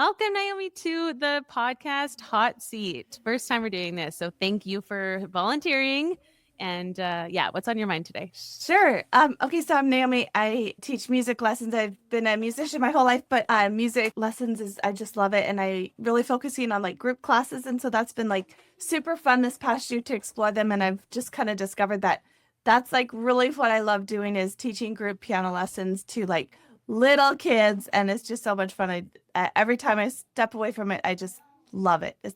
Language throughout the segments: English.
Welcome, Naomi, to the podcast Hot Seat. First time we're doing this. So thank you for volunteering. And what's on your mind today? Sure. Okay, so I'm Naomi. I teach music lessons. I've been a musician my whole life, but music lessons I just love it. And I really focusing on like group classes. And so that's been like super fun this past year to explore them. And I've just kind of discovered that that's like really what I love doing is teaching group piano lessons to like little kids. And it's just so much fun. Every time I step away from it, I just love it. It's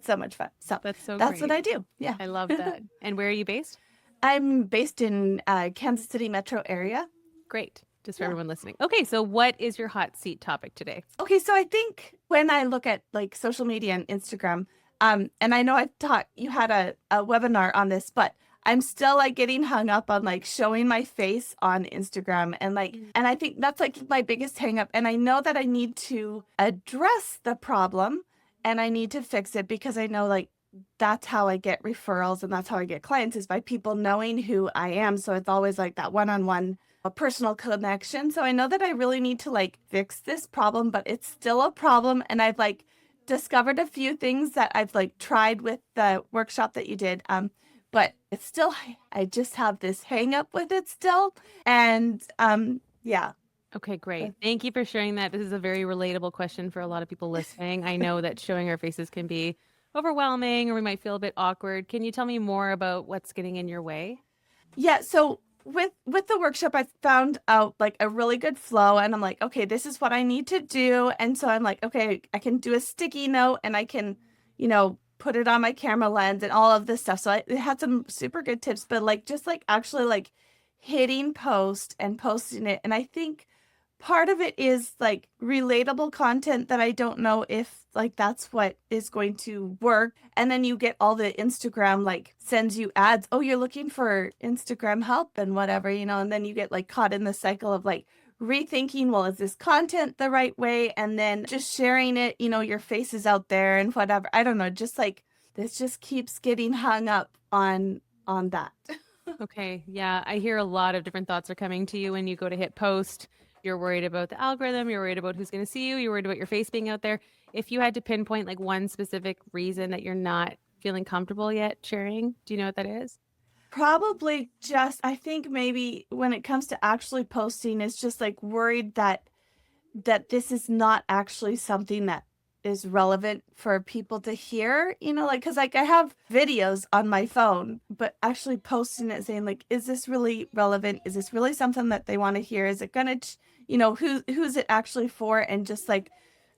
so much fun. So That's so that's what great. I do. Yeah. I love that. And where are you based? I'm based in Kansas City metro area. Great. Just for everyone listening. Okay, so what is your hot seat topic today? Okay, so I think when I look at like social media and Instagram, and I know I've taught you had a webinar on this, but I'm still like getting hung up on like showing my face on Instagram and and I think that's like my biggest hang up. And I know that I need to address the problem and I need to fix it because I know like that's how I get referrals and that's how I get clients is by people knowing who I am. So it's always like that one-on-one a personal connection. So I know that I really need to like fix this problem, but it's still a problem. And I've like discovered a few things that I've like tried with the workshop that you did. But it's still, I just have this hang up with it still. And yeah. Okay, great. Thank you for sharing that. This is a very relatable question for a lot of people listening. I know that showing our faces can be overwhelming or we might feel a bit awkward. Can you tell me more about what's getting in your way? Yeah, so with the workshop I found out like a really good flow and I'm like, okay, this is what I need to do. And so I'm like, okay, I can do a sticky note and I can, put it on my camera lens and all of this stuff. So it had some super good tips, but like just like actually like hitting post and posting it. And I think part of it is like relatable content that I don't know if like that's what is going to work. And then you get all the Instagram like sends you ads. Oh, you're looking for Instagram help and whatever, and then you get like caught in the cycle of like rethinking, well, is this content the right way? And then just sharing it, your face is out there and whatever. I don't know, just like this just keeps getting hung up on that. Okay. Yeah. I hear a lot of different thoughts are coming to you when you go to hit post. You're worried about the algorithm. You're worried about who's going to see you. You're worried about your face being out there. If you had to pinpoint like one specific reason that you're not feeling comfortable yet sharing, do you know what that is? Probably just, I think maybe when it comes to actually posting, it's just like worried that this is not actually something that is relevant for people to hear, like, cause like I have videos on my phone, but actually posting it saying like, is this really relevant? Is this really something that they want to hear? Is it gonna, who's it actually for? And just like,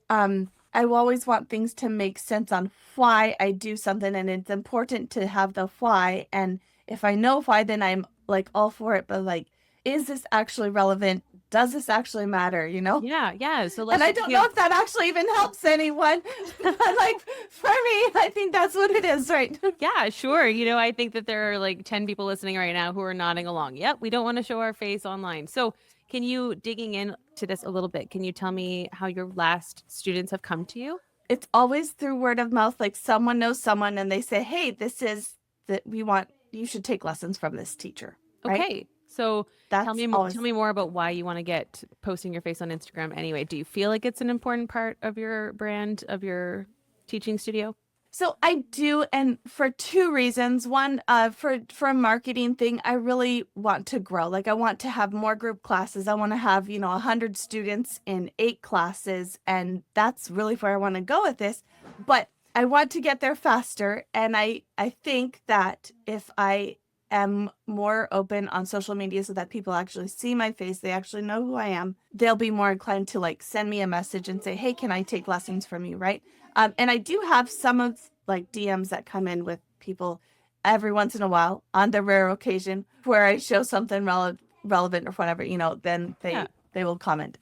I always want things to make sense on why I do something and it's important to have the why. And if I know why, then I'm like all for it. But like, is this actually relevant? Does this actually matter? Yeah. Yeah. So And I don't know if that actually even helps anyone. But like for me, I think that's what it is, right? Yeah, sure. I think that there are like 10 people listening right now who are nodding along. Yep, we don't want to show our face online. So, can you, digging in to this a little bit, can you tell me how your last students have come to you? It's always through word of mouth. Like someone knows someone and they say, hey, this is that you should take lessons from this teacher. Right? Okay. So That's tell me always... tell me more about why you want to get posting your face on Instagram anyway. Do you feel like it's an important part of your brand, of your teaching studio? So I do, and for two reasons. One, for a marketing thing, I really want to grow. Like I want to have more group classes. I want to have, 100 students in 8 classes, and that's really where I want to go with this. But I want to get there faster, and I think that if I am more open on social media so that people actually see my face, they actually know who I am, they'll be more inclined to like send me a message and say, hey, can I take lessons from you, right? And I do have some of like DMs that come in with people every once in a while on the rare occasion where I show something relevant or whatever, then they will comment.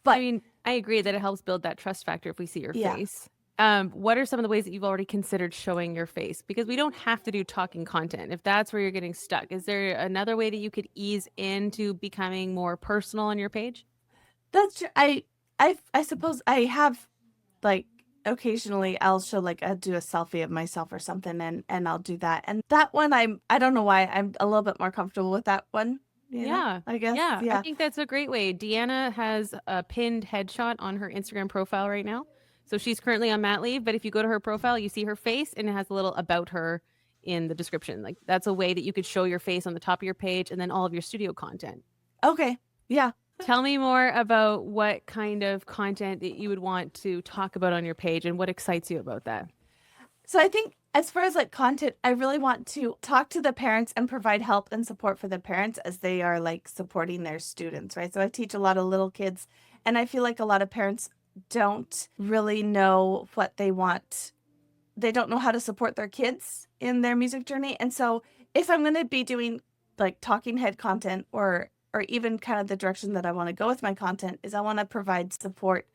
But I mean, I agree that it helps build that trust factor if we see your yeah. face. What are some of the ways that you've already considered showing your face? Because we don't have to do talking content if that's where you're getting stuck. Is there another way that you could ease into becoming more personal on your page? That's true. I suppose I have like occasionally I'll show like I'll do a selfie of myself or something and I'll do that. And that one I don't know why I'm a little bit more comfortable with that one. Yeah. I guess. Yeah. I Yeah. think that's a great way. Deanna has a pinned headshot on her Instagram profile right now. So she's currently on mat leave, but if you go to her profile, you see her face and it has a little about her in the description. Like that's a way that you could show your face on the top of your page and then all of your studio content. Okay. Yeah. Tell me more about what kind of content that you would want to talk about on your page and what excites you about that. So I think as far as like content, I really want to talk to the parents and provide help and support for the parents as they are like supporting their students, right? So I teach a lot of little kids, and I feel like a lot of parents don't really know what they want. They don't know how to support their kids in their music journey. And so if I'm going to be doing like talking head content or even kind of the direction that I want to go with my content is I want to provide support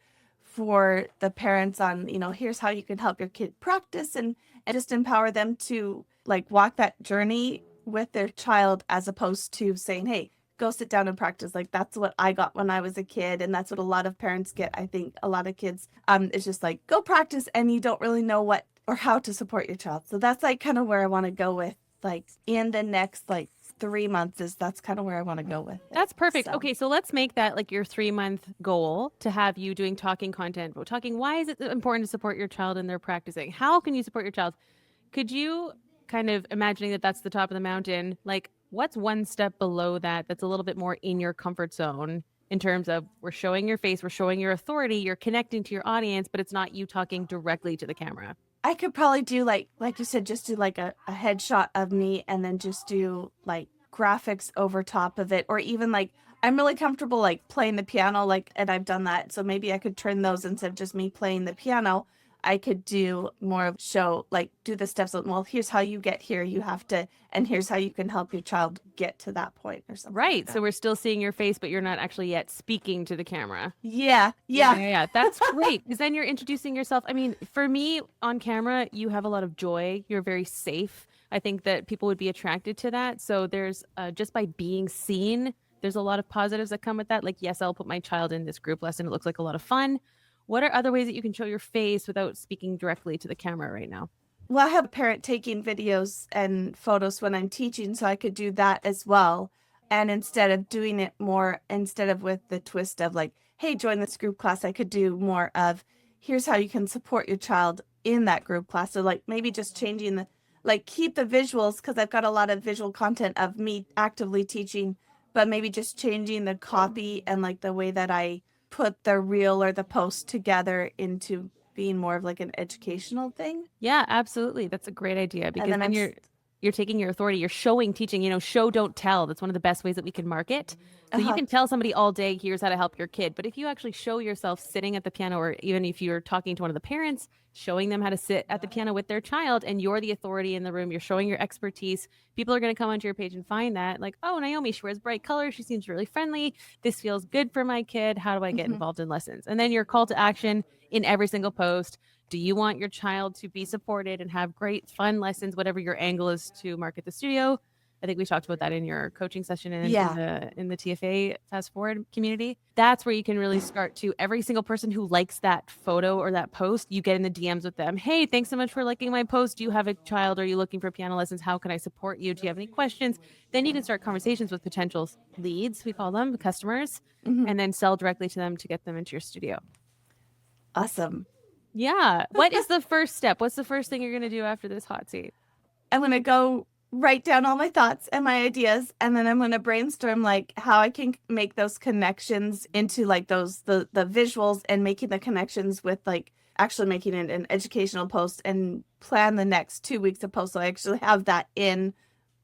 for the parents on, here's how you can help your kid practice and just empower them to like walk that journey with their child as opposed to saying, hey, go sit down and practice. Like that's what I got when I was a kid. And that's what a lot of parents get. I think a lot of kids, it's just like go practice and you don't really know what or how to support your child. So that's like kind of where I want to go with like in the next like 3 months is that's kind of where I want to go with it. That's perfect. So. Okay, so let's make that like your 3-month goal to have you doing talking content. But talking, why is it important to support your child in their practicing? How can you support your child? Could you kind of imagining that that's the top of the mountain? Like, what's one step below that that's a little bit more in your comfort zone in terms of we're showing your face, we're showing your authority, you're connecting to your audience, but it's not you talking directly to the camera? I could probably do like you said, just do like a headshot of me and then just do like graphics over top of it. Or even like I'm really comfortable like playing the piano, like, and I've done that. So maybe I could turn those instead of just me playing the piano. I could do more of show, like do the steps. Well, here's how you get here. You have to, and here's how you can help your child get to that point or something. Right. Like So we're still seeing your face, but you're not actually yet speaking to the camera. Yeah. Yeah. That's great. Because then you're introducing yourself. I mean, for me on camera, you have a lot of joy. You're very safe. I think that people would be attracted to that. So there's just by being seen, there's a lot of positives that come with that. Like, yes, I'll put my child in this group lesson. It looks like a lot of fun. What are other ways that you can show your face without speaking directly to the camera right now? Well, I have a parent taking videos and photos when I'm teaching, so I could do that as well. And instead of doing it more, instead of with the twist of like, hey, join this group class, I could do more of here's how you can support your child in that group class. So like maybe just changing like keep the visuals because I've got a lot of visual content of me actively teaching, but maybe just changing the copy and like the way that I put the reel or the post together into being more of like an educational thing. Yeah, absolutely. That's a great idea because then then you're taking your authority, you're showing teaching, show don't tell. That's one of the best ways that we can market. So you can tell somebody all day, here's how to help your kid. But if you actually show yourself sitting at the piano, or even if you're talking to one of the parents, showing them how to sit at the piano with their child, and you're the authority in the room, you're showing your expertise, people are going to come onto your page and find that like, oh, Naomi, she wears bright colors. She seems really friendly. This feels good for my kid. How do I get involved in lessons? And then your call to action in every single post. Do you want your child to be supported and have great fun lessons, whatever your angle is to market the studio? I think we talked about that in your coaching session and in the TFA Fast Forward community. That's where you can really start to every single person who likes that photo or that post, you get in the DMs with them. Hey, thanks so much for liking my post. Do you have a child? Are you looking for piano lessons? How can I support you? Do you have any questions? Then you can start conversations with potential leads, we call them, customers, and then sell directly to them to get them into your studio. Awesome. Yeah. What is the first step? What's the first thing you're going to do after this hot seat? I'm going to go write down all my thoughts and my ideas, and then I'm going to brainstorm like how I can make those connections into like those the visuals and making the connections with like actually making it an educational post and plan the next 2 weeks of posts so I actually have that in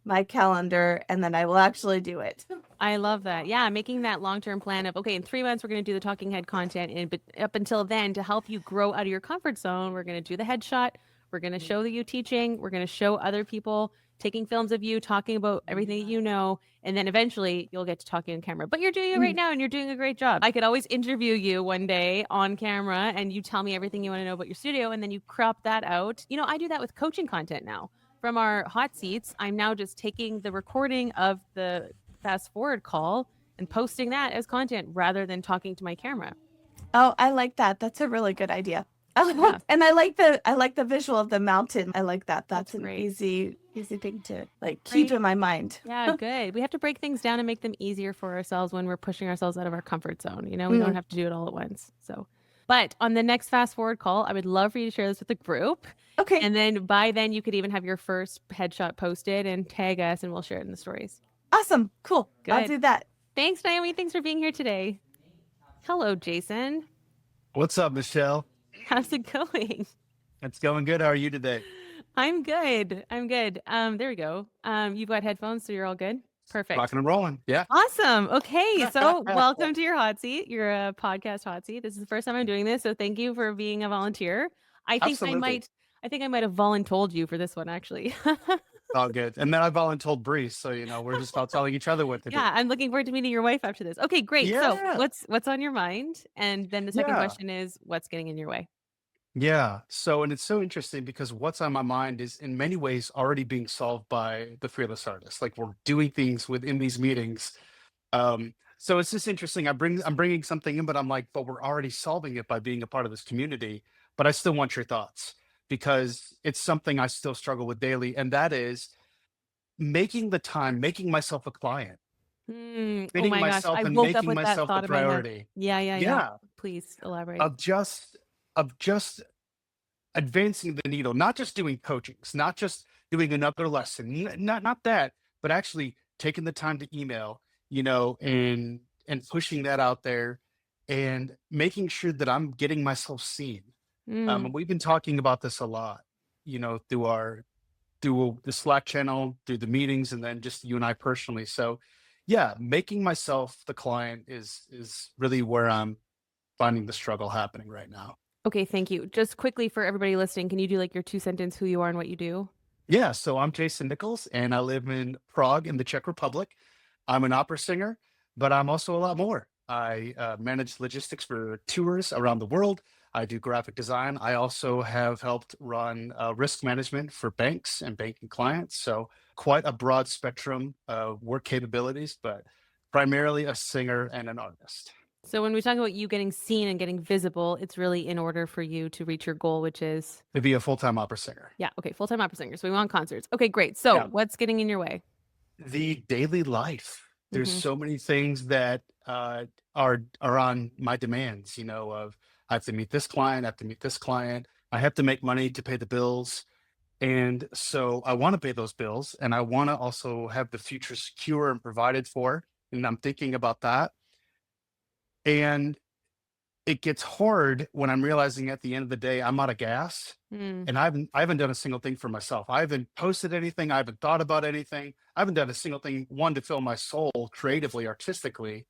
my calendar and then I will actually do it. I love that. Yeah, making that long-term plan of, okay, in 3 months, we're going to do the talking head content. But up until then, to help you grow out of your comfort zone, we're going to do the headshot. We're going to show you teaching. We're going to show other people taking films of you, talking about everything that you know. And then eventually you'll get to talking on camera. But you're doing it right now and you're doing a great job. I could always interview you one day on camera and you tell me everything you want to know about your studio. And then you crop that out. I do that with coaching content now. From our hot seats, I'm now just taking the recording of the fast forward call and posting that as content rather than talking to my camera. Oh, I like that. That's a really good idea. Yeah, And I like the visual of the mountain. I like that. that's That's an great. easy thing to like keep Right. in my mind. Yeah, good. We have to break things down and make them easier for ourselves when we're pushing ourselves out of our comfort zone. We don't Mm, have to do it all at once. So, but on the next fast forward call, I would love for you to share this with the group. okay, And then by then, you could even have your first headshot posted and tag us, and we'll share it in the stories. awesome, cool. I'll Good. do that. Thanks, Naomi. Thanks for being here today. Hello, Jason. What's up, Michelle? How's it going? It's going good. How are you today? I'm good. I'm good. There we go. You've got headphones, so you're all good. Perfect. Rocking and rolling. Yeah. Awesome. Okay, so welcome to your hot seat, your podcast hot seat. This is the first time I'm doing this, so thank you for being a volunteer. I think I Absolutely. might, I think I might have voluntold you for this one actually. All good. And then I voluntold Bree, so we're just all telling each other what to do. Yeah, I'm looking forward to meeting your wife after this. Okay, great. So Yeah. what's on your mind? And then the second Yeah. question is, what's getting in your way? Yeah. So, and it's so interesting because what's on my mind is in many ways already being solved by the fearless artist. Like we're doing things within these meetings. So it's just interesting. I'm bringing something in, but I'm like, but we're already solving it by being a part of this community. But I still want your thoughts because it's something I still struggle with daily, and that is making the time, making myself a client, Oh fitting my gosh, myself I and woke up making with that myself the thought in my head. priority. Yeah, yeah, yeah. Yeah, Please elaborate. of just advancing the needle, not just doing coachings, not just doing another lesson, not that, but actually taking the time to email, and pushing that out there and making sure that I'm getting myself seen. Mm. And we've been talking about this a lot, through the Slack channel, through the meetings, and then just you and I personally. So, yeah, making myself the client is really where I'm finding the struggle happening right now. Okay, thank you. Just quickly for everybody listening, can you do like your 2 sentence who you are and what you do? Yeah, so I'm Jason Nichols, and I live in Prague in the Czech Republic. I'm an opera singer, but I'm also a lot more. I manage logistics for tours around the world. I do graphic design. I also have helped run risk management for banks and banking clients. So quite a broad spectrum of work capabilities, but primarily a singer and an artist. So when we talk about you getting seen and getting visible, it's really in order for you to reach your goal, which is To be a full-time opera singer. yeah, okay, full-time opera singer. So we want concerts. Okay, great. So Yeah. what's getting in your way? The daily life. There's Hmm. so many things that are on my demands, of I have to meet this client, I have to meet this client, I have to make money to pay the bills. And so I want to pay those bills and I want to also have the future secure and provided for. And I'm thinking about that. And it gets hard when I'm realizing at the end of the day, I'm out of gas Mm, and I haven't done a single thing for myself. I haven't posted anything. I haven't thought about anything. I haven't done a single thing, one, to fill my soul creatively, artistically.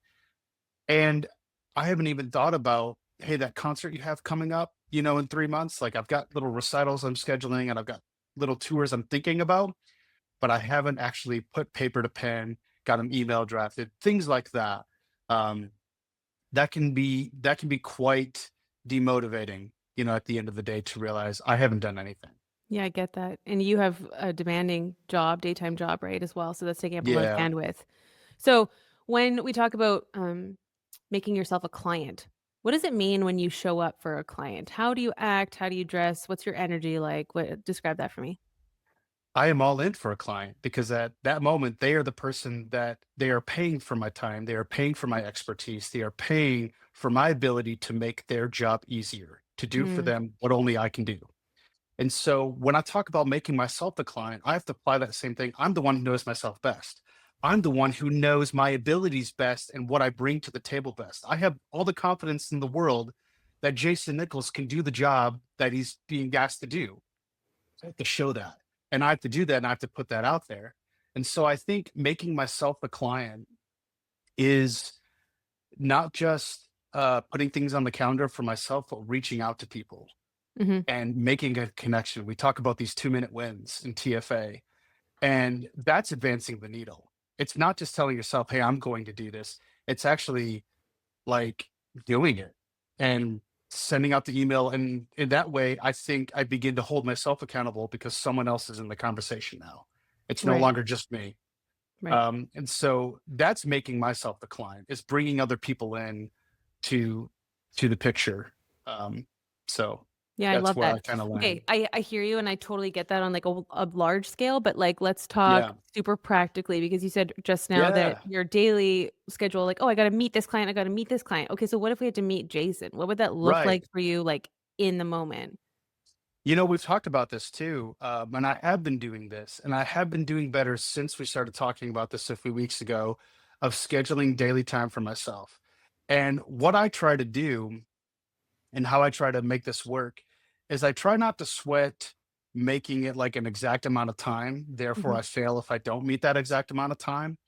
And I haven't even thought about, hey, that concert you have coming up, in 3 months. Like I've got little recitals I'm scheduling and I've got little tours I'm thinking about, but I haven't actually put paper to pen, got an email drafted, things like that. Um, that can be quite demotivating, at the end of the day to realize I haven't done anything. yeah, I get that. And you have a demanding job, daytime job, right, as well. So that's taking up a lot of Yeah. bandwidth. So when we talk about making yourself a client, what does it mean when you show up for a client? How do you act? How do you dress? What's your energy like? Describe that for me. I am all in for a client because at that moment, they are the person that they are paying for my time. They are paying for my expertise. They are paying for my ability to make their job easier, to do for Mm, them what only I can do. And so when I talk about making myself the client, I have to apply that same thing. I'm the one who knows myself best. I'm the one who knows my abilities best and what I bring to the table best. I have all the confidence in the world that Jason Nichols can do the job that he's being asked to do. I have to show that. And I have to do that and I have to put that out there. And so I think making myself the client is not just putting things on the calendar for myself, but reaching out to people hmm. and making a connection. We talk about these 2-minute wins in TFA, and that's advancing the needle. It's not just telling yourself, hey, I'm going to do this. It's actually like doing it and sending out the email. And in that way, I think I begin to hold myself accountable because someone else is in the conversation now. It's no Right, longer just me. right. And so that's making myself the client. It's bringing other people in to to the picture. Um, so Yeah, I That's love where I that. kind of land. Okay, I hear you, and I totally get that on, like, a large scale, but, like, let's talk Yeah. super practically because you said just now that Yeah. your daily schedule, like, "Oh, I gotta meet this client, I gotta meet this client." Okay, so what if we had to meet Jason? What would that look Right. like for you, like, in the moment? We've talked about this too, and I have been doing this, and I have been doing better since we started talking about this a few weeks ago of scheduling daily time for myself. And what I try to do and how I try to make this work is I try not to sweat making it like an exact amount of time. Therefore, Mhm. I fail if I don't meet that exact amount of time.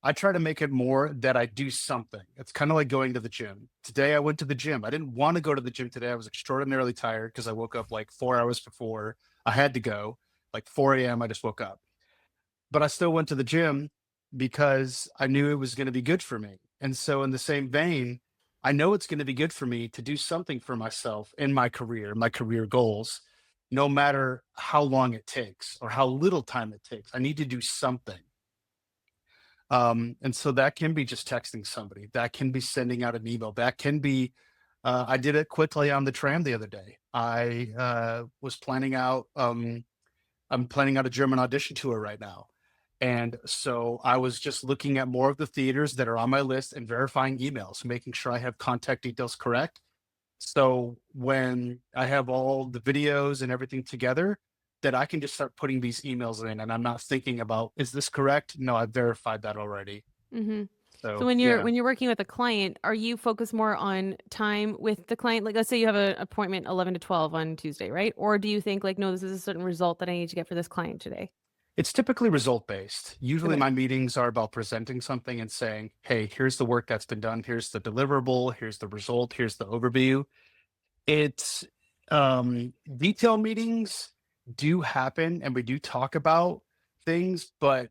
I try to make it more that I do something. It's kind of like going to the gym. Today I went to the gym. I didn't want to go to the gym today. I was extraordinarily tired because I woke up like 4 hours before I had to go. Like 4 a.m. I just woke up. But I still went to the gym because I knew it was going to be good for me. And so in the same vein, I know it's going to be good for me to do something for myself in my career goals, no matter how long it takes or how little time it takes. I need to do something. And so that can be just texting somebody, that can be sending out an email, that can be, I did it quickly on the tram the other day. I was planning out, I'm planning out a German audition tour right now. And so I was just looking at more of the theaters that are on my list and verifying emails, making sure I have contact details correct. So when I have all the videos and everything together, that I can just start putting these emails in and I'm not thinking about, is this correct? No, I've verified that already. Mhm. So So when you're yeah, when you're working with a client, are you focused more on time with the client? Like, let's say you have an appointment 11 to 12 on Tuesday, right? Or do you think like, "No, this is a certain result that I need to get for this client today?" it's typically result based. Usually Okay. my meetings are about presenting something and saying, hey, here's the work that's been done. Here's the deliverable. Here's the result. Here's the overview. It's detail meetings do happen and we do talk about things, but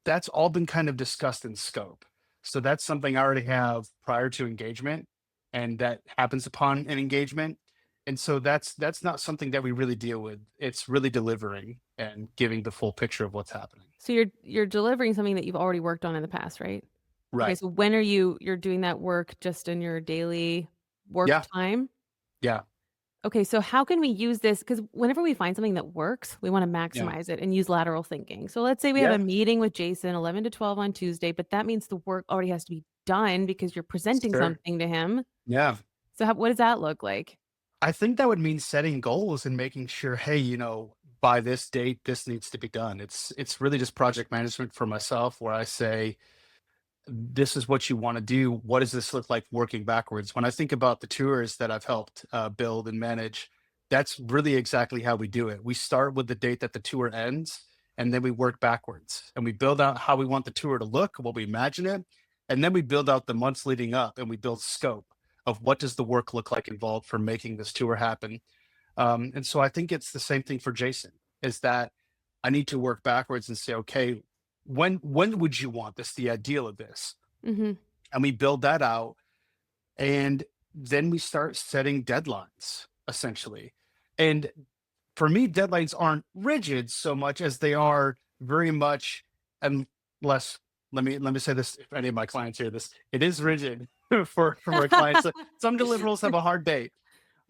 that's all been kind of discussed in scope. So that's something I already have prior to engagement and that happens upon an engagement. And so that's not something that we really deal with. It's really delivering and giving the full picture of what's happening. So you're delivering something that you've already worked on in the past, right? Okay, Right. so when are you're doing that work just in your daily work Yeah. time? Yeah. Okay, so how can we use this? Because whenever we find something that works, we wanna Yeah. maximize it and use lateral thinking. So let's say we have a Yeah. meeting with Jason 11 to 12 on Tuesday, but that means the work already has to be done because you're presenting Sure. something to him. Yeah. So how what does that look like? I think that would mean setting goals and making sure, hey, by this date, this needs to be done. It's really just project management for myself where I say, this is what you want to do. What does this look like working backwards? When I think about the tours that I've helped build and manage, that's really exactly how we do it. We start with the date that the tour ends, and then we work backwards and we build out how we want the tour to look, what we imagine it, and then we build out the months leading up and we build scope of what does the work look like involved for making this tour happen. And so I think it's the same thing for Jason, is that I need to work backwards and say, okay, when would you want this? The ideal of this, Mhm. and we build that out, and then we start setting deadlines essentially. And for me, deadlines aren't rigid so much as they are very much, unless let me say this, if any of my clients hear this, it is rigid for my clients. Some deliverables have a hard date,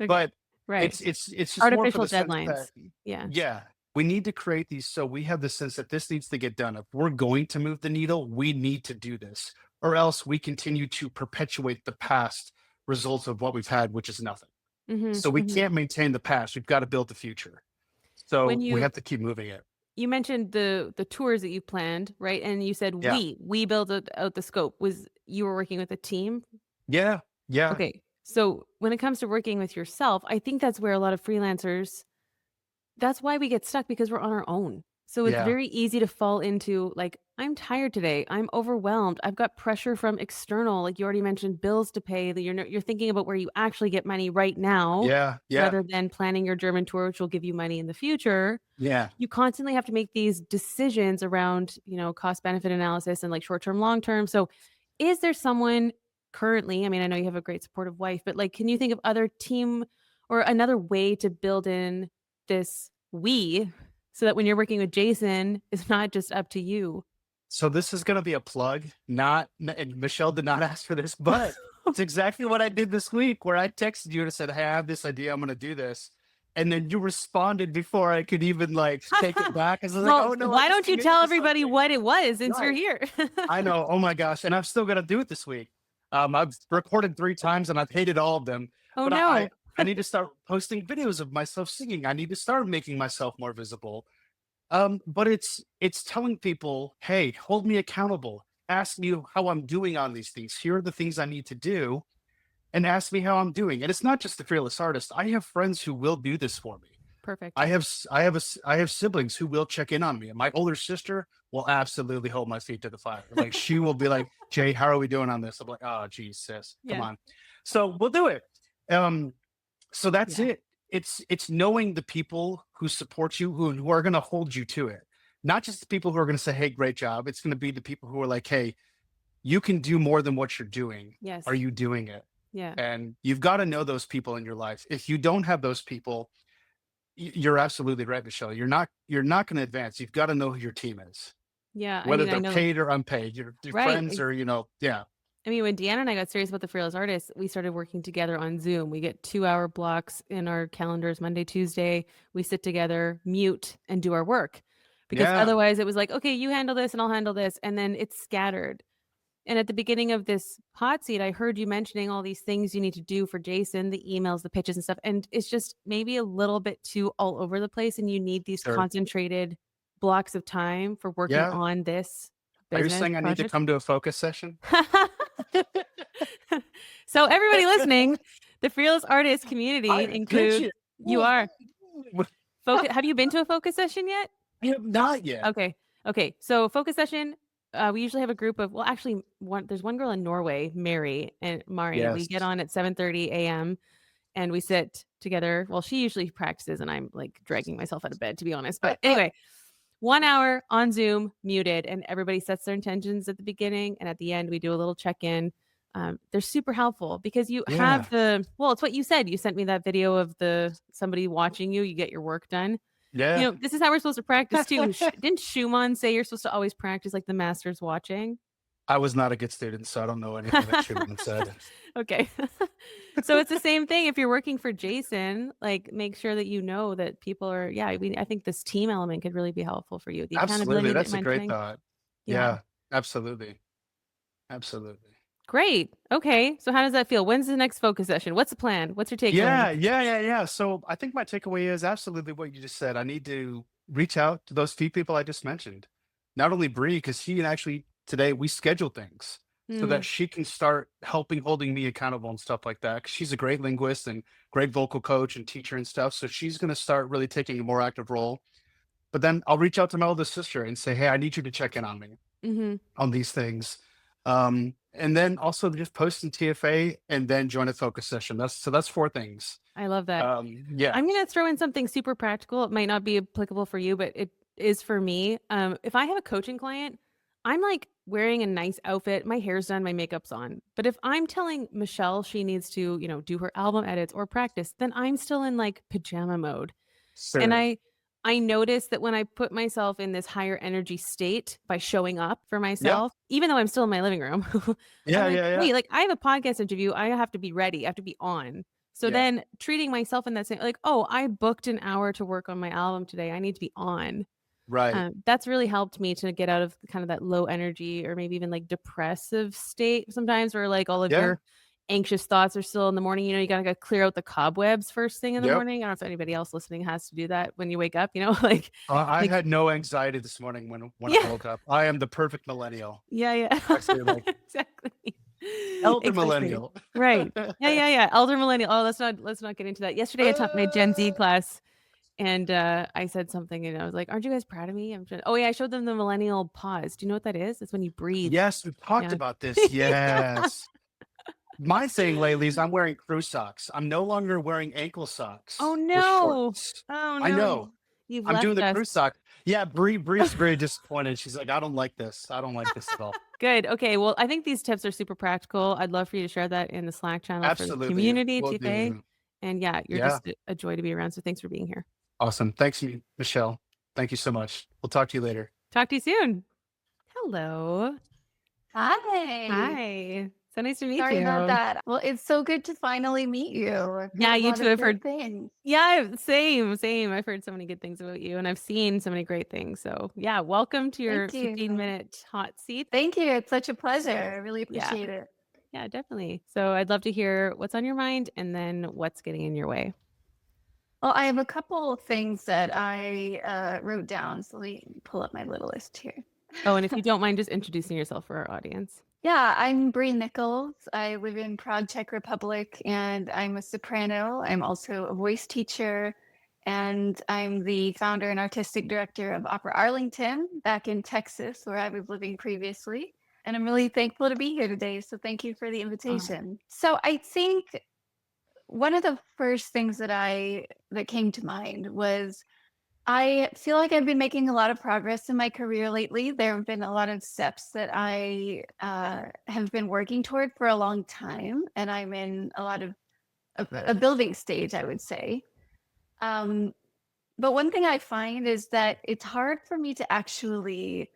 Okay. but Right. it's just more for Artificial the sense deadlines. that, Yeah. yeah, we need to create these so we have the sense that this needs to get done. If we're going to move the needle, we need to do this, or else we continue to perpetuate the past results of what we've had, which is nothing. Mhm, So we mhm. can't maintain the past. We've got to build the future. When So we you have to keep moving it. you mentioned the tours that you planned, right? And you said Yeah. we built it out the scope. Was you were working with a team? Yeah. Yeah. Okay. So when it comes to working with yourself, I think that's where a lot of freelancers that's why we get stuck because we're on our own. So it's Yeah. very easy to fall into like, I'm tired today. I'm overwhelmed. I've got pressure from external, like you already mentioned, bills to pay. That you're thinking about where you actually get money right now, Yeah. Yeah. rather than planning your German tour, which will give you money in the future. Yeah. You constantly have to make these decisions around, cost benefit analysis and like short term, long term. So, is there someone currently? I mean, I know you have a great supportive wife, but like, can you think of other team or another way to build in this we so that when you're working with Jason, it's not just up to you? So this is going to be a plug. Not, and Michelle did not ask for this, but It's exactly what I did this week, where I texted you and said, "Hey, I have this idea. I'm going to do this." And then you responded before I could even like take it back. I was like, Well, "Oh no, I why just don't you committed tell to everybody something." what it was since you're Right. here? I know. Oh my gosh. And I've still got to do it this week. I've recorded 3 times and I've hated all of them. Oh But I no. I need to start posting videos of myself singing. I need to start making myself more visible. But it's telling people, hey, hold me accountable. Ask me how I'm doing on these things. Here are the things I need to do, and ask me how I'm doing. And it's not just the fearless artist. I have friends who will do this for me. Perfect. I have siblings who will check in on me. My older sister will absolutely hold my feet to the fire. Like she will be like, "Jay, how are we doing on this?" I'm like, "Oh, geez, sis, come Yeah. on." So we'll do it. Um, so that's Yeah. it. It's knowing the people who support you, who are going to hold you to it. Not just the people who are going to say, "Hey, great job." It's going to be the people who are like, "Hey, you can do more than what you're doing. Yes. Are you doing it?" Yeah. And you've got to know those people in your life. If you don't have those people, you're absolutely right, Michelle. You're not going to advance. You've got to know who your team is, Yeah. I whether mean, I they're know. paid or unpaid. Your Right. friends or yeah, I mean, when Deanna and I got serious about the freelance artists, we started working together on Zoom. We get 2-hour blocks in our calendars, Monday, Tuesday. We sit together, mute, and do our work. Because yeah, otherwise it was like, okay, you handle this and I'll handle this. And then it's scattered. And at the beginning of this hot seat, I heard you mentioning all these things you need to do for Jason, the emails, the pitches and stuff. And it's just maybe a little bit too all over the place. And you need these sure, concentrated blocks of time for working yeah. on this Are you business saying I need to project. come to a focus session? So everybody listening, the freelance artist I community am includes pitching. you are focus. Have you been to a focus session yet? I have not yet. Okay. Okay. So focus session, we usually have a group of, well, actually there's one girl in Norway, Mary and Mari, and we get Yes. on at 7:30 a.m. and we sit together. Well, she usually practices and I'm like dragging myself out of bed, to be honest. But anyway, 1 hour on Zoom, muted, and everybody sets their intentions at the beginning. And at the end, we do a little check-in. They're super helpful because you Yeah. have well, it's what you said. You sent me that video of somebody watching you get your work done. Yeah. This is how we're supposed to practice too. Didn't Schumann say you're supposed to always practice like the master's watching? I was not a good student, so I don't know anything that Schumann said. Okay. So it's the same thing. If you're working for Jason, like make sure that you know that people are, yeah, I think this team element could really be helpful for you. The Absolutely. accountability that That's you're a great mentioning. thought. Yeah. Yeah, absolutely. Absolutely. Great. Okay. So how does that feel? When's the next focus session? What's the plan? What's your Yeah, takeaway? yeah. So I think my takeaway is absolutely what you just said. I need to reach out to those few people I just mentioned. Not only Bree, because she can actually today we schedule things so Mm, that she can start holding me accountable and stuff like that. 'Cause she's a great linguist and great vocal coach and teacher and stuff. So she's going to start really taking a more active role. But then I'll reach out to my oldest sister and say, "Hey, I need you to check in on me hmm on these things." And then also just post in TFA and then join a focus session. That's 4 things. I love that. Yeah. I'm going to throw in something super practical. It might not be applicable for you, but it is for me. If I have a coaching client, I'm like wearing a nice outfit, my hair's done, my makeup's on. But if I'm telling Michelle she needs to, do her album edits or practice, then I'm still in like pajama mode. And Sure. I notice that when I put myself in this higher energy state by showing up for Yeah. myself, even though I'm still in my living room, I'm Yeah, like, yeah, yeah. wait, like I have a podcast interview. I have to be ready. I have to be on. So Yeah. then treating myself in that same, like, oh, I booked an hour to work on my album today. I need to be on. Right. That's really helped me to get out of kind of that low energy or maybe even like depressive state sometimes where like all of Yeah. your anxious thoughts are still in the morning. You gotta clear out the cobwebs first thing in the Yep. morning. I don't know if anybody else listening has to do that when you wake up, like I like had no anxiety this morning when I yeah, woke up. I am the perfect millennial. yeah. I say like Exactly. elder Exactly. millennial. Right. Yeah. Elder millennial. Oh, let's not get into that. Yesterday I taught my Gen Z class and I said something and I was like, aren't you guys proud of me? Oh yeah, I showed them the millennial pause. Do you know what that is? It's when you breathe. Yes, we've talked Yeah. about this. Yes. My thing lately is I'm wearing crew socks. I'm no longer wearing ankle Oh socks or no. shorts. Oh I no. know. You've I'm doing left the us. crew sock. Yeah, Bree's very disappointed. She's like, I don't like this. I don't like this at all. Good. Okay. Well, I think these tips are super practical. I'd love for you to share that in the Slack channel for the Absolutely. community, Will TFA. do. And yeah, you're Yeah. just a joy to be around. So thanks for being here. Awesome. Thanks, Michelle. Thank you so much. We'll talk to you later. Talk to you soon. Hello. Hi. Hi. So nice to meet Sorry about you. that. Well, it's so good to finally meet you. I've Yeah, heard a you lot too. of I've heard. great things. Yeah, same, same. I've heard so many good things about you, and I've seen so many great things. So yeah, welcome to your Thank you. 15-minute hot seat. Thank you. It's such a pleasure. I really Yeah, appreciate it. yeah, definitely. So I'd love to hear what's on your mind and then what's getting in your way. Well, I have a couple of things that I wrote down. So let me pull up my little list here. Oh, and if you don't mind just introducing yourself for our audience. Yeah, I'm Bree Nichols. I live in Prague, Czech Republic, and I'm a soprano. I'm also a voice teacher, and I'm the founder and artistic director of Opera Arlington back in Texas, where I was living previously. And I'm really thankful to be here today. So thank you for the invitation. So I think one of the first things that came to mind was I feel like I've been making a lot of progress in my career lately. There have been a lot of steps that I have been working toward for a long time, and I'm in a lot of a building stage, I would say. Um, but one thing I find is that it's hard for me to actually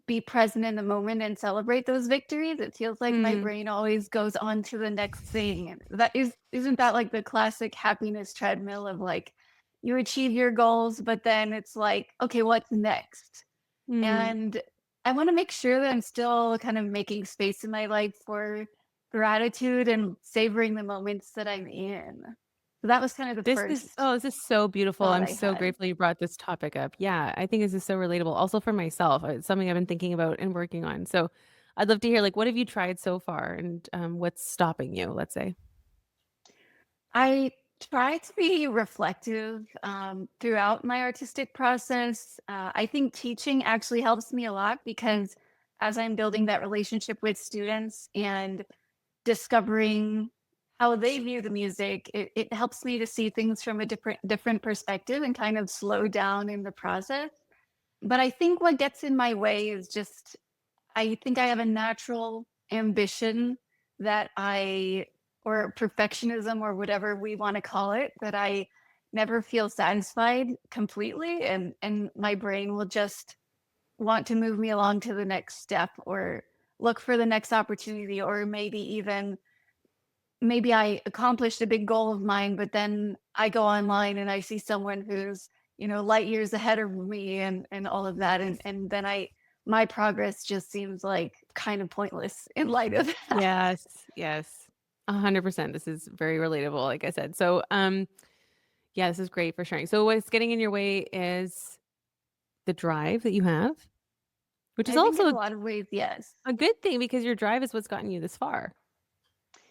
be present in the moment and celebrate those victories. It feels like my Mm, brain always goes on to the next thing. And that isn't that like the classic happiness treadmill of like you achieve your goals, but then it's like, okay, what's next? mm. And I want to make sure that I'm still kind of making space in my life for gratitude and savoring the moments that I'm in. So that was kind of the first This is so beautiful. thought I'm I so had. grateful you brought this topic up. Yeah, I think this is so relatable. Also for myself, it's something I've been thinking about and working on. So I'd love to hear like what have you tried so far and what's stopping you, let's say. I try to be reflective throughout my artistic process. I think teaching actually helps me a lot because as I'm building that relationship with students and discovering how they view the music, it helps me to see things from a different perspective and kind of slow down in the process. But I think what gets in my way is just I think I have a natural ambition that or perfectionism or whatever we want to call it, that I never feel satisfied completely. And my brain will just want to move me along to the next step or look for the next opportunity, or maybe I accomplished a big goal of mine, but then I go online and I see someone who's, light years ahead of me and all of that. And then my progress just seems like kind of pointless in light of that. Yes, yes. 100%. This is very relatable, like I said. So yeah, this is great for sharing. So what's getting in your way is the drive that you have, which is I think in a also lot of ways, yes. a good thing because your drive is what's gotten you this far.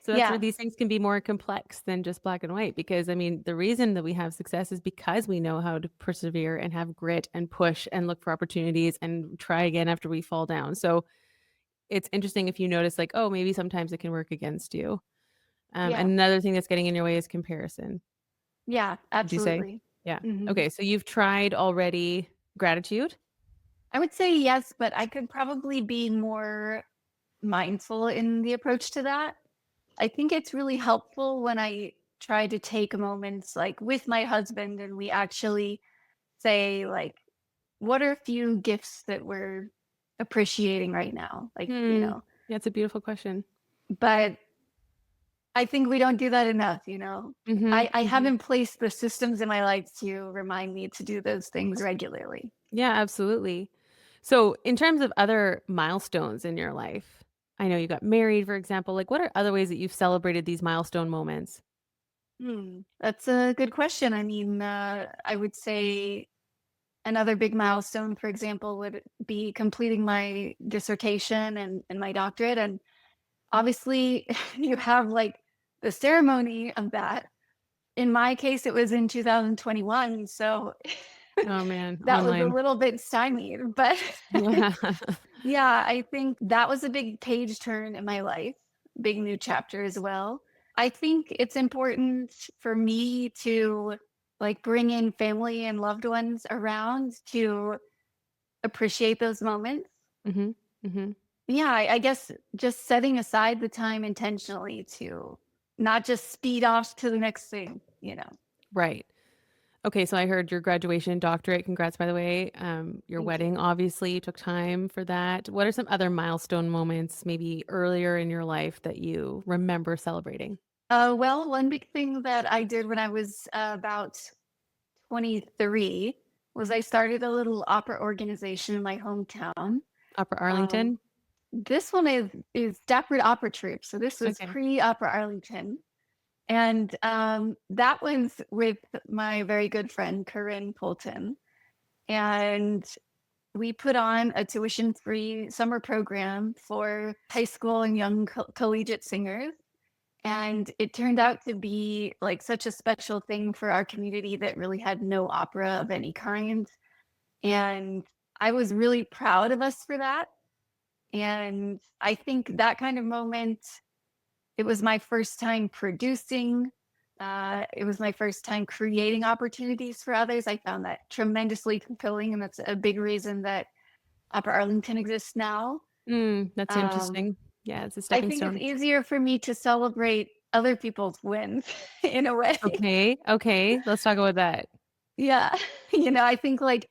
So that's where Yeah. these things can be more complex than just black and white. Because I mean, the reason that we have success is because we know how to persevere and have grit and push and look for opportunities and try again after we fall down. So it's interesting if you notice, like, oh, maybe sometimes it can work against you. Yeah. And another thing that's getting in your way is comparison. Yeah, Would you say? absolutely. Yeah. Hmm. Okay. So you've tried already gratitude. I would say yes, but I could probably be more mindful in the approach to that. I think it's really helpful when I try to take moments like with my husband and we actually say like what are a few gifts that we're appreciating right now? Hmm. Yeah, it's a beautiful question. But I think we don't do that enough. Mm-hmm. I Mm-hmm. haven't placed the systems in my life to remind me to do those things regularly. Yeah, absolutely. So, in terms of other milestones in your life, I know you got married, for example. Like, what are other ways that you've celebrated these milestone moments? That's a good question. I mean, I would say another big milestone, for example, would be completing my dissertation and my doctorate. And obviously, you have like the ceremony of that. In my case, it was in 2021. So Oh man, that was a online. little bit stymied. But Yeah. yeah, I think that was a big page turn in my life, big new chapter as well. I think it's important for me to like bring in family and loved ones around to appreciate those moments. Hmm. Hmm. Yeah, I guess just setting aside the time intentionally to not just speed off to the next thing. Right. Okay, so I heard your graduation, doctorate. Congrats, by the way. Your Thank wedding, you. obviously, you took time for that. What are some other milestone moments, maybe earlier in your life, that you remember celebrating? Well, one big thing that I did when I was about 23 was I started a little opera organization in my hometown. Upper Um, Arlington? this one is Dapper Opera Troupe, so this was Okay. pre-Opera Arlington, and that was with my very good friend Corinne Polton, and we put on a tuition-free summer program for high school and young collegiate singers. And it turned out to be like such a special thing for our community that really had no opera of any kind. And I was really proud of us for that. And I think that kind of moment, it was my first time producing. It was my first time creating opportunities for others. I found that tremendously fulfilling. And that's a big reason that Opera Arlington exists now. That's Um, interesting. Yeah, it's a I stepping think it's stone. easier for me to celebrate other people's wins in a way. Okay, let's talk about that. Yeah. I think like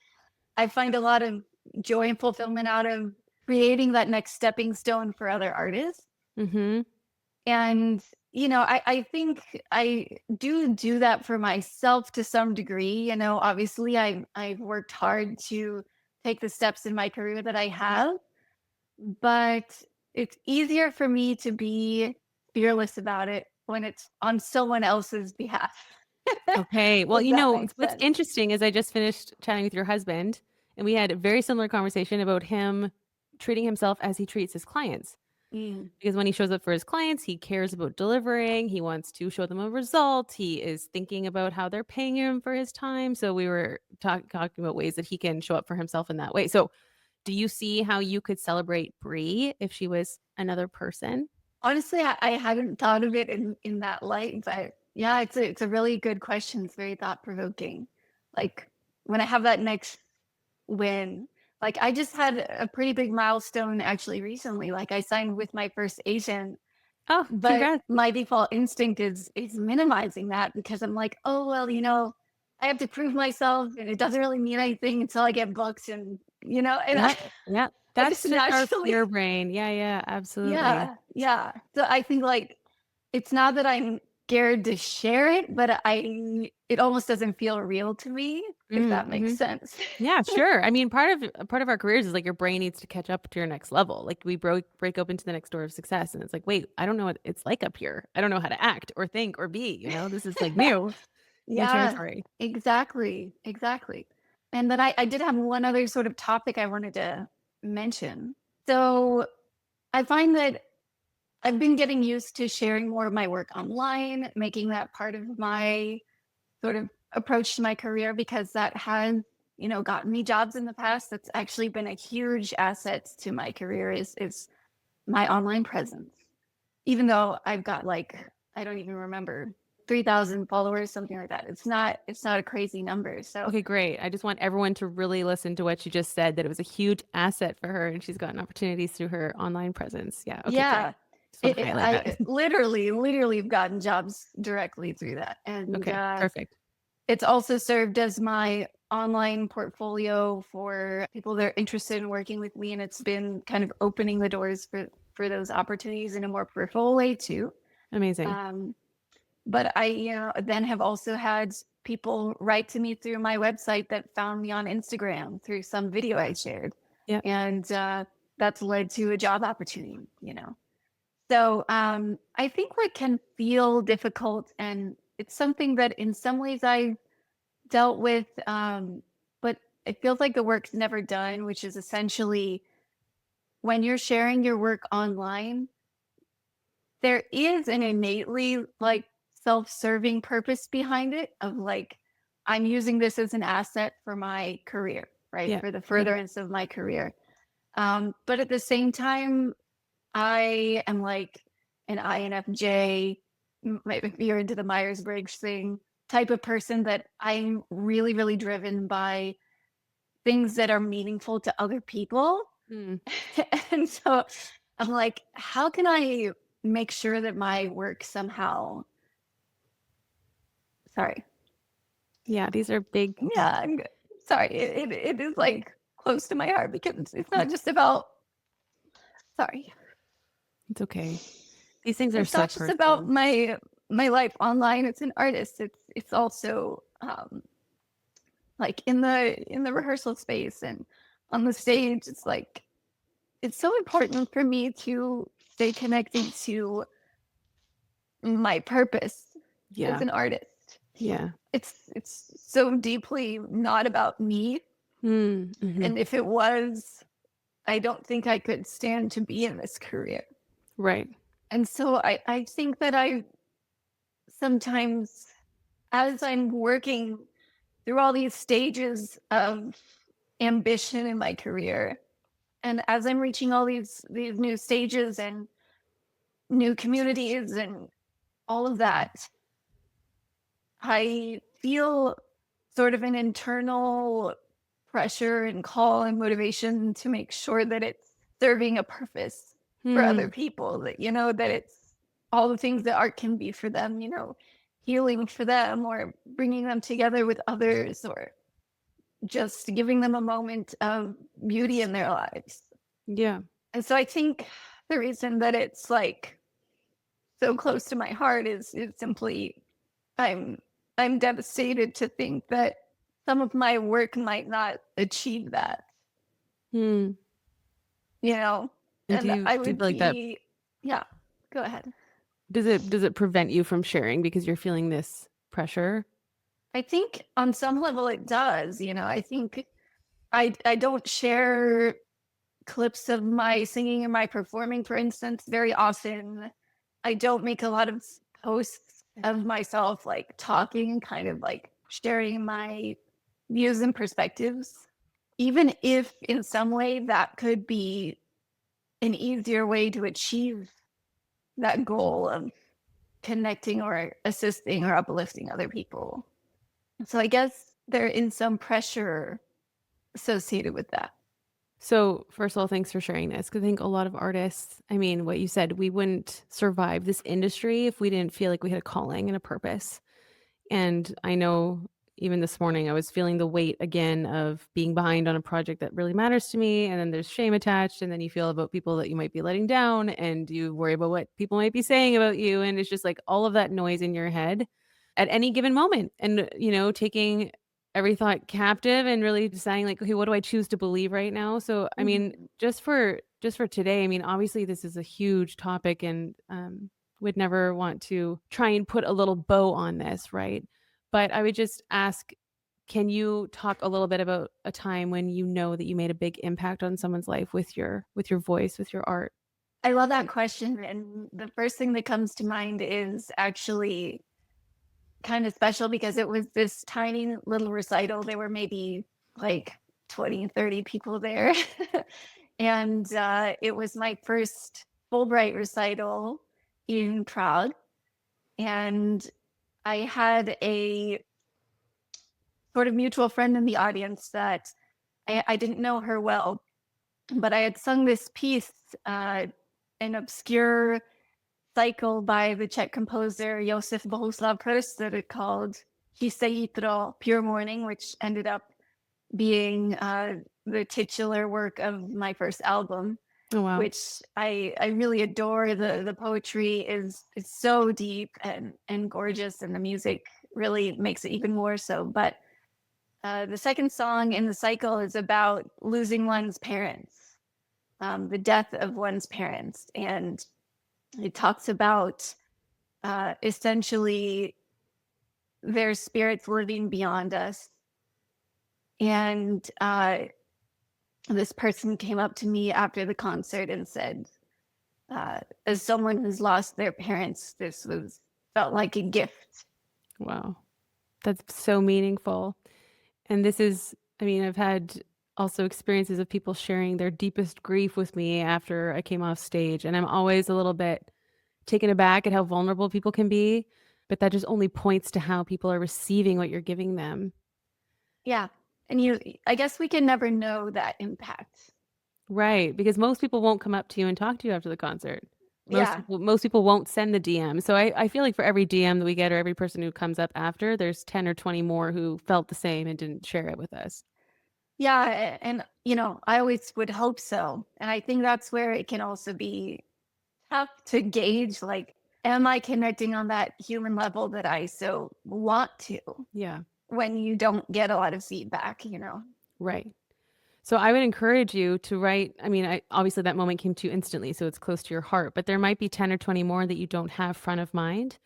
I find a lot of joy and fulfillment out of creating that next stepping stone for other artists. Mhm. And, I think I do that for myself to some degree. Obviously I've worked hard to take the steps in my career that I have, but it's easier for me to be fearless about it when it's on someone else's behalf. Okay. Well, If that makes what's sense. interesting is I just finished chatting with your husband, and we had a very similar conversation about him treating himself as he treats his clients. Mm. Because when he shows up for his clients, he cares about delivering. He wants to show them a result. He is thinking about how they're paying him for his time. So we were talking about ways that he can show up for himself in that way. So do you see how you could celebrate Bree if she was another person? Honestly, I hadn't thought of it in that light, but yeah, it's a really good question. It's very thought provoking. Like when I have that next win, like I just had a pretty big milestone actually recently. Like I signed with my first agent, Oh, but congrats. my default instinct is minimizing that because I'm like, oh well, I have to prove myself, and it doesn't really mean anything until I get booked, and Yeah. Yeah. I That's just just our naturally, fear brain. Yeah, absolutely. yeah. So I think like it's not that I'm scared to share it, but it almost doesn't feel real to me, if that makes Mm-hmm. sense. Yeah, sure. I mean, part of our careers is like your brain needs to catch up to your next level. Like we break open to the next door of success, and it's like, wait, I don't know what it's like up here. I don't know how to act or think or be. This is like new Yeah, territory. exactly. Exactly. And then I did have one other sort of topic I wanted to mention. So I find that I've been getting used to sharing more of my work online, making that part of my sort of approach to my career because that has, gotten me jobs in the past. That's actually been a huge asset to my career is my online presence. Even though I've got like, I don't even remember, 3,000 followers, something like that. It's not a crazy number. So Okay, great. I just want everyone to really listen to what you just said, that it was a huge asset for her and she's gotten opportunities through her online presence. Yeah. Okay, great. yeah, Just want to highlight that. I literally have gotten jobs directly through that. And Okay, perfect. it's also served as my online portfolio for people that are interested in working with me, and it's been kind of opening the doors for those opportunities in a more peripheral way too. Amazing. Um, but I, then have also had people write to me through my website that found me on Instagram through some video I shared, Yeah. and that's led to a job opportunity. So I think what can feel difficult, and it's something that in some ways I dealt with, but it feels like the work's never done, which is essentially when you're sharing your work online, there is an innately like self-serving purpose behind it of like, I'm using this as an asset for my career, right? Yeah. For the Yeah. furtherance of my career. But at the same time, I am like an INFJ, if you're into the Myers-Briggs thing, type of person that I'm really, really driven by things that are meaningful to other people. Mm. And so I'm like, how can I make sure that my work somehow, sorry, Yeah, these are big. Yeah, sorry. It is like close to my heart because it's not just about. Sorry, It's okay. These things are it's so not just personal. about my life online. It's an artist. It's also like in the rehearsal space and on the stage. It's like it's so important for me to stay connected to my purpose as Yeah. an artist. Yeah. It's so deeply not about me. Mm-hmm. And if it was, I don't think I could stand to be in this career. Right. And so I think that I sometimes, as I'm working through all these stages of ambition in my career, and as I'm reaching all these new stages and new communities and all of that, I feel sort of an internal pressure and call and motivation to make sure that it's serving a purpose for other people, that, you know, that it's all the things that art can be for them, you know, healing for them or bringing them together with others or just giving them a moment of beauty in their lives. Yeah. And so I think the reason that it's like so close to my heart is simply I'm I'm devastated to think that some of my work might not achieve that, Hmm. you know? And do And you I feel would like that be, yeah, go ahead. does it prevent you from sharing because you're feeling this pressure? I think on some level it does, you know. I think I don't share clips of my singing or my performing, for instance, very often. I don't make a lot of posts of myself like talking and kind of like sharing my views and perspectives, even if in some way that could be an easier way to achieve that goal of connecting or assisting or uplifting other people. So I guess there is some pressure associated with that. So, first of all, thanks for sharing this because I think a lot of artists, I mean, what you said, we wouldn't survive this industry if we didn't feel like we had a calling and a purpose. And I know even this morning, I was feeling the weight again of being behind on a project that really matters to me. And then there's shame attached. And then you feel about people that you might be letting down and you worry about what people might be saying about you. And it's just like all of that noise in your head at any given moment. And, you know, taking every thought captive and really deciding like, okay, what do I choose to believe right now? So, I mean, Mhm. just for today, I mean, obviously this is a huge topic and would never want to try and put a little bow on this, right? But I would just ask, can you talk a little bit about a time when you know that you made a big impact on someone's life with your voice, with your art? I love that question. And the first thing that comes to mind is actually kind of special because it was this tiny little recital. There were maybe like 20, 30 people there. And it was my first Fulbright recital in Prague. And I had a sort of mutual friend in the audience that I didn't know her well, but I had sung this piece, an obscure cycle by the Czech composer Josef Bohuslav Prster called Jitro, Pure Morning, which ended up being the titular work of my first album, Oh wow. which I really adore. The poetry is so deep and gorgeous, and the music really makes it even more so. But the second song in the cycle is about losing one's parents, the death of one's parents, and it talks about essentially their spirits living beyond us. And this person came up to me after the concert and said, as someone who's lost their parents, this was felt like a gift. Wow. That's so meaningful. And this is, I mean, I've had also experiences of people sharing their deepest grief with me after I came off stage. And I'm always a little bit taken aback at how vulnerable people can be. But that just only points to how people are receiving what you're giving them. Yeah. And I guess we can never know that impact. Right. Because most people won't come up to you and talk to you after the concert. Yeah. Most people won't send the DM. So I feel like for every DM that we get or every person who comes up after, there's 10 or 20 more who felt the same and didn't share it with us. Yeah, and I always would hope so. And I think that's where it can also be tough to gauge, like, am I connecting on that human level that I so want to Yeah. when you don't get a lot of feedback? Right. So I would encourage you to write. I mean, obviously that moment came to you instantly, so it's close to your heart, but there might be 10 or 20 more that you don't have front of mind.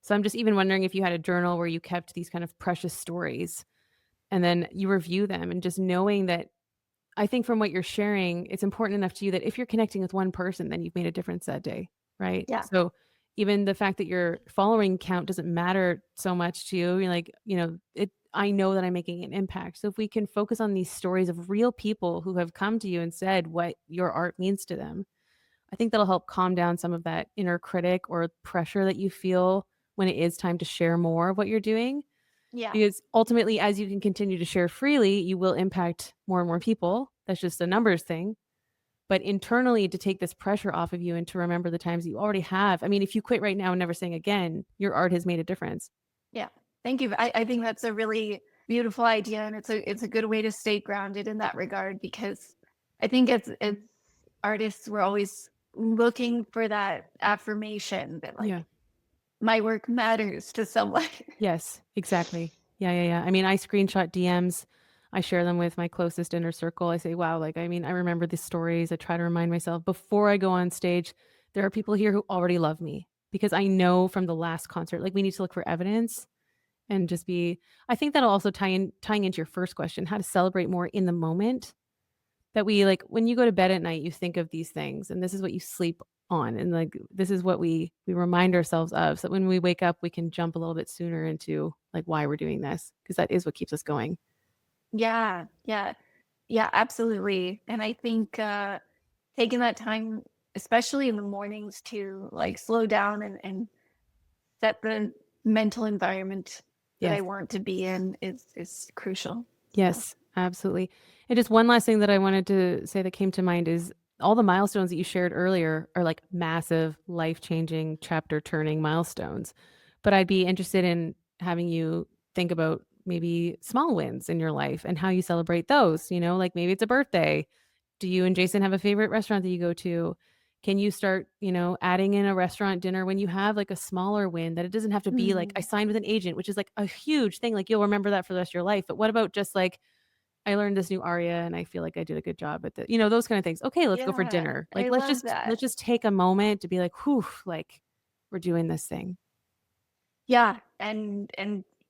So I'm just even wondering if you had a journal where you kept these kind of precious stories and then you review them and just knowing that I think from what you're sharing, it's important enough to you that if you're connecting with one person, then you've made a difference that day, right? Yeah. So even the fact that your following count doesn't matter so much to you, you're like, I know that I'm making an impact. So if we can focus on these stories of real people who have come to you and said what your art means to them, I think that'll help calm down some of that inner critic or pressure that you feel when it is time to share more of what you're doing. Yeah. Because ultimately, as you can continue to share freely, you will impact more and more people. That's just a numbers thing. But internally, to take this pressure off of you and to remember the times you already have. I mean, if you quit right now and never sing again, your art has made a difference. Yeah. Thank you. I think that's a really beautiful idea, and it's a good way to stay grounded in that regard, because I think as artists, we're always looking for that affirmation that, like, Yeah. my work matters to someone. Yes, exactly. Yeah. I mean, I screenshot DMs. I share them with my closest inner circle. I say, wow, like, I mean, I remember these stories. I try to remind myself before I go on stage, there are people here who already love me because I know from the last concert, like, we need to look for evidence and just be, I think that'll also tying into your first question, how to celebrate more in the moment. That we like when you go to bed at night, you think of these things and this is what you sleep on. And like this is what we remind ourselves of. So that when we wake up, we can jump a little bit sooner into like why we're doing this. Because that is what keeps us going. Yeah. Yeah. Yeah, absolutely. And I think taking that time, especially in the mornings, to like slow down and set the mental environment that I Yes. want to be in is crucial. So, Yes, absolutely. And just one last thing that I wanted to say that came to mind is all the milestones that you shared earlier are like massive, life-changing, chapter-turning milestones. But I'd be interested in having you think about maybe small wins in your life and how you celebrate those, like maybe it's a birthday. Do you and Jason have a favorite restaurant that you go to? Can you start, adding in a restaurant dinner when you have like a smaller win that it doesn't have to be like I signed with an agent, which is like a huge thing. Like you'll remember that for the rest of your life. But what about just like I learned this new aria and I feel like I did a good job at the, those kind of things. Okay, let's go for yeah, dinner. Like I love that. let's just take a moment to be like, whew, like we're doing this thing. Yeah, and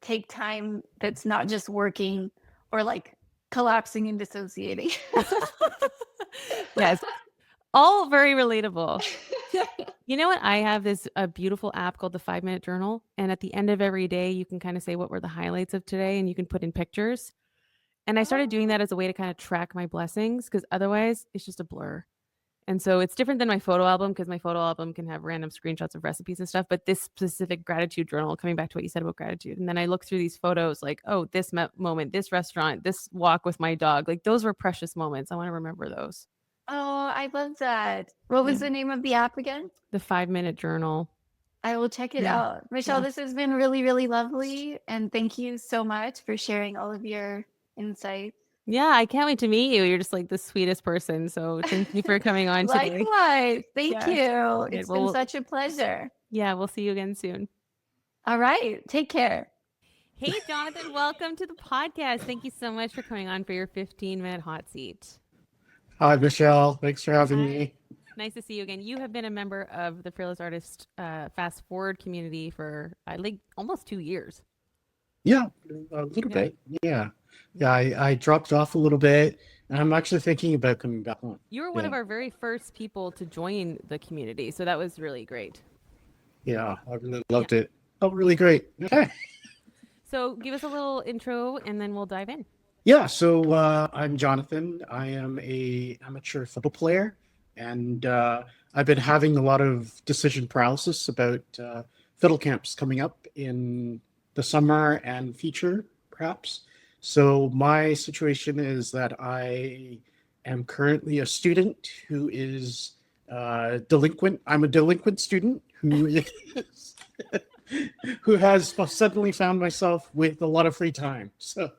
take time that's not just working or like collapsing and dissociating. Yes. All very relatable. You know what? I have this a beautiful app called the 5-Minute Journal. And at the end of every day, you can kind of say what were the highlights of today and you can put in pictures. And I started doing that as a way to kind of track my blessings because otherwise it's just a blur. And so it's different than my photo album because my photo album can have random screenshots of recipes and stuff. But this specific gratitude journal, coming back to what you said about gratitude. And then I look through these photos like, oh, this moment, this restaurant, this walk with my dog. Like those were precious moments. I want to remember those. Oh, I love that. What was Yeah. the name of the app again? The 5-Minute Journal. I will check it Yeah. out. Michelle, Yeah. this has been really, really lovely. And thank you so much for sharing all of your insights. Yeah, I can't wait to meet you. You're just like the sweetest person. So thank you for coming on today. Likewise. Thank Yes. you. Good. It's been such a pleasure. Yeah, we'll see you again soon. All right. Take care. Hey, Jonathan, welcome to the podcast. Thank you so much for coming on for your 15-minute hot seat. Hi, Michelle. Thanks for having me. Nice to see you again. You have been a member of the Fearless Artist Fast Forward community for like almost 2 years. Yeah, a little bit. Yeah. I dropped off a little bit, and I'm actually thinking about coming back on. You were one of our very first people to join the community, so that was really great. Yeah, I really loved it. Oh, really great. Okay. So give us a little intro, and then we'll dive in. Yeah, so I'm Jonathan. I am a amateur fiddle player, and I've been having a lot of decision paralysis about fiddle camps coming up in the summer and future, perhaps. So my situation is that I am currently a student who is delinquent. I'm a delinquent student who who has suddenly found myself with a lot of free time. So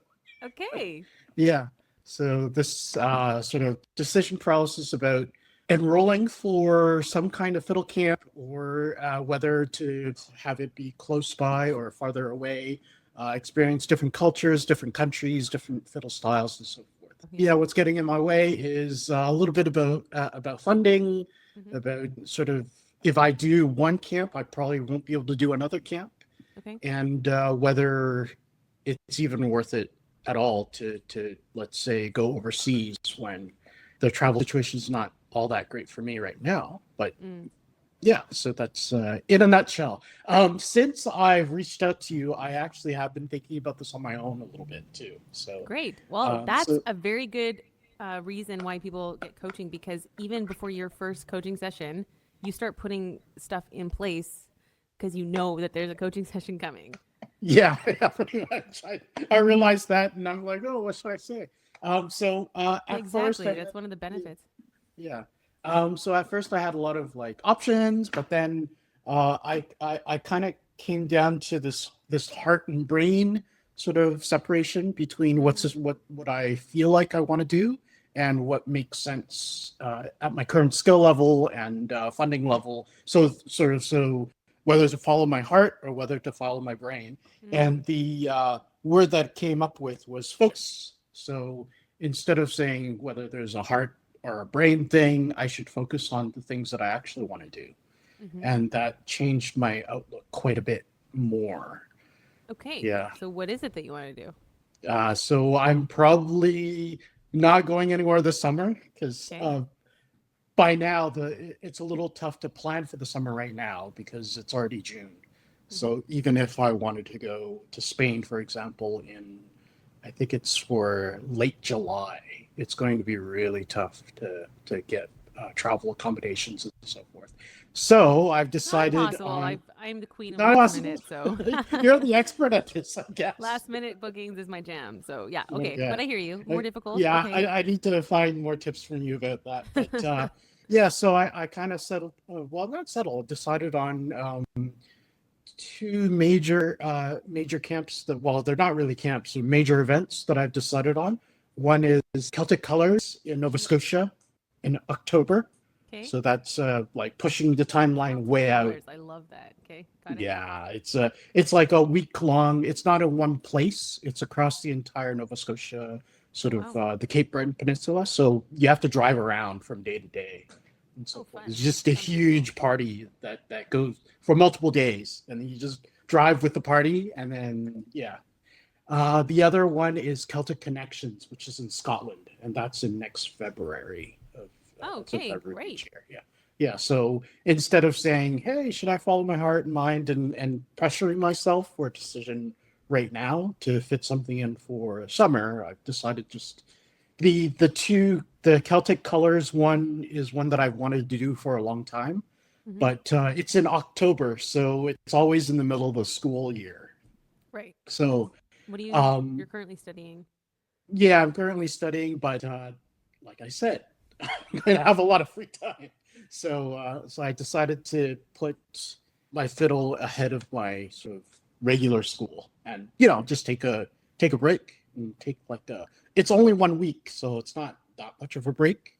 Okay. yeah. So this sort of decision paralysis about enrolling for some kind of fiddle camp or whether to have it be close by or farther away, experience different cultures, different countries, different fiddle styles, and so forth. Okay. Yeah, what's getting in my way is a little bit about funding, Mhm. about sort of if I do one camp, I probably won't be able to do another camp, Okay. and whether it's even worth it at all to let's say go overseas when the travel situation is not all that great for me right now. But Mm. yeah, so that's in a nutshell. Since I've reached out to you, I actually have been thinking about this on my own a little bit too. So Great. Well, that's so a very good reason why people get coaching, because even before your first coaching session, you start putting stuff in place because you know that there's a coaching session coming. yeah, yeah, pretty much. I realized that, and I'm like, oh, what should I say? So at first, Exactly. That's one of the benefits. yeah. So at first I had a lot of like options, but then I kind of came down to this heart and brain sort of separation between what I feel like I want to do and what makes sense at my current skill level and funding level. So whether to follow my heart or whether to follow my brain. And the word that came up with was focus. So instead of saying whether there's a heart or a brain thing, I should focus on the things that I actually want to do. Mhm. And that changed my outlook quite a bit more. Okay. Yeah. So what is it that you want to do? So I'm probably not going anywhere this summer because Okay. by now it's a little tough to plan for the summer right now because it's already June. So even if I wanted to go to Spain, for example, I think it's for late July, it's going to be really tough to get travel accommodations and so forth. So I've Not decided impossible. on I'm the queen of not last possible. minute, so You're the expert at this, I guess. last minute bookings is my jam. So yeah, Yeah, okay. yeah. But I hear you. More difficult. Yeah, Okay. I need to find more tips from you about that. But yeah, so I kind of settled, well, not settled, decided on two major camps that, well, they're not really camps, they're major events that I've decided on. One is Celtic Colors in Nova Scotia in October. Okay. So that's like pushing the timeline way out. Colors. I love that. Okay. Got it. Yeah, it's like a week long. It's not in one place. It's across the entire Nova Scotia, sort of Wow. the Cape Breton Peninsula. So you have to drive around from day to day, and so Oh, forth. fun. It's just a Sounds beautiful. huge party that goes for multiple days, and then you just drive with the party, and then yeah. The other one is Celtic Connections, which is in Scotland, and that's in next February of Oh, that's in okay. February Great. each year. Yeah. Yeah, so instead of saying, "Hey, should I follow my heart and mind," and pressuring myself for a decision right now to fit something in for summer, I've decided just the Celtic Colors one is one that I've wanted to do for a long time, Mhm. but it's in October, so it's always in the middle of the school year. Right. So What do you? um, You're currently studying. yeah, I'm currently studying, but like I said, I have a lot of free time. So I decided to put my fiddle ahead of my sort of regular school, and just take a break and take like it's only 1 week, so it's not that much of a break.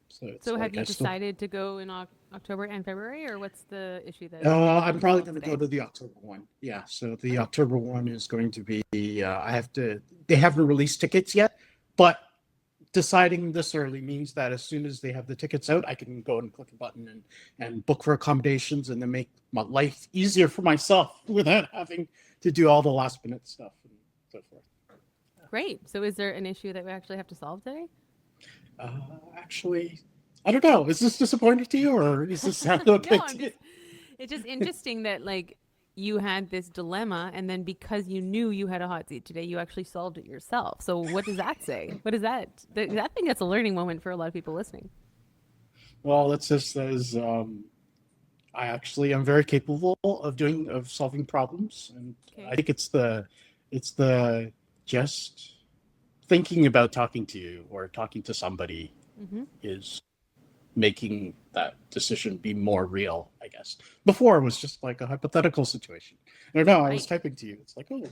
So it's So have like you I still decided to go in October and February, or what's the issue that I'm probably resolved going to today? go to the October one. Yeah, so the Okay. October one is going to be they haven't released tickets yet, but deciding this early means that as soon as they have the tickets out, I can go and click a button and book for accommodations and then make my life easier for myself without having to do all the last minute stuff and so forth. Great. So is there an issue that we actually have to solve today? Actually, I don't know. Is this disappointing to you, or is this sound okay No, to you? it's just interesting that like you had this dilemma, and then because you knew you had a hot seat today, you actually solved it yourself. So what does that say? What is that? I think that's a learning moment for a lot of people listening. Well, it just says I actually am very capable of solving problems, and Okay. I think it's the just thinking about talking to you or talking to somebody Mm-hmm. is making that decision be more real, I guess. Before it was just like a hypothetical situation. Or no, I was typing to you. It's like, oh,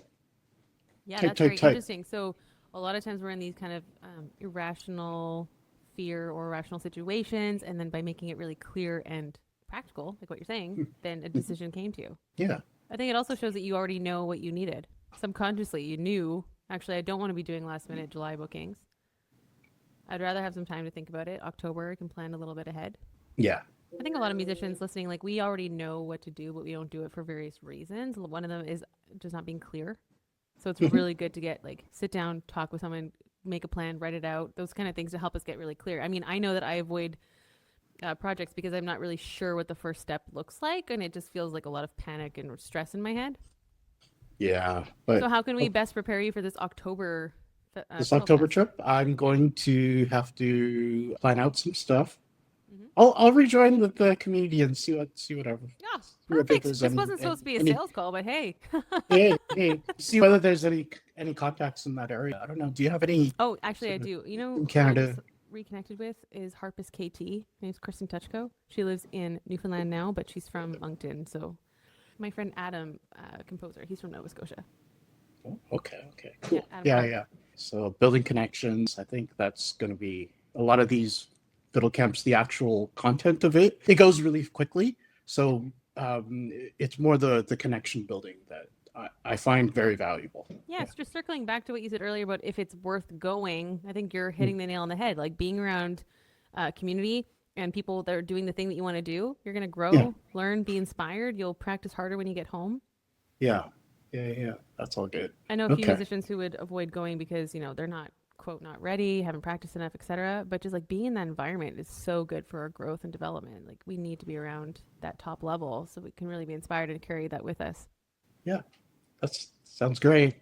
Yeah, type, that's type, very type. interesting. So a lot of times we're in these kind of irrational fear or irrational situations, and then by making it really clear and practical, like what you're saying, then a decision came to you. Yeah. I think it also shows that you already know what you needed. Subconsciously, you knew, actually, I don't want to be doing last minute July bookings. I'd rather have some time to think about it. October, I can plan a little bit ahead. Yeah. I think a lot of musicians listening, like we already know what to do, but we don't do it for various reasons. One of them is just not being clear. So it's really good to get like sit down, talk with someone, make a plan, write it out, those kind of things to help us get really clear. I mean, I know that I avoid projects because I'm not really sure what the first step looks like, and it just feels like a lot of panic and stress in my head. Yeah. But So how can we best prepare you for this October? this October trip, I'm going to have to plan out some stuff. Mm-hmm. I'll rejoin with the community and see whatever. Yeah, perfect. This wasn't supposed to be a sales call, but hey. hey, see whether there's any contacts in that area. I don't know. Do you have any? Oh, actually, I do. You know, in Canada. I just reconnected with is Harpist KT. Her name's Kristen Tuchko. She lives in Newfoundland now, but she's from Moncton. So my friend Adam, composer, he's from Nova Scotia. Oh, okay, cool. Yeah, Yeah. So building connections. I think that's going to be a lot of these fiddle camps. The actual content of it goes really quickly. So it's more the connection building that I find very valuable. Yeah, it's just circling back to what you said earlier about if it's worth going. I think you're hitting the nail on the head. Like being around community and people that are doing the thing that you want to do, you're going to grow, learn, be inspired. You'll practice harder when you get home. Yeah. That's all good. I know a few musicians who would avoid going because, you know, they're not, quote, not ready, haven't practiced enough, etc. But just like being in that environment is so good for our growth and development. Like we need to be around that top level so we can really be inspired and carry that with us. Yeah, that sounds great.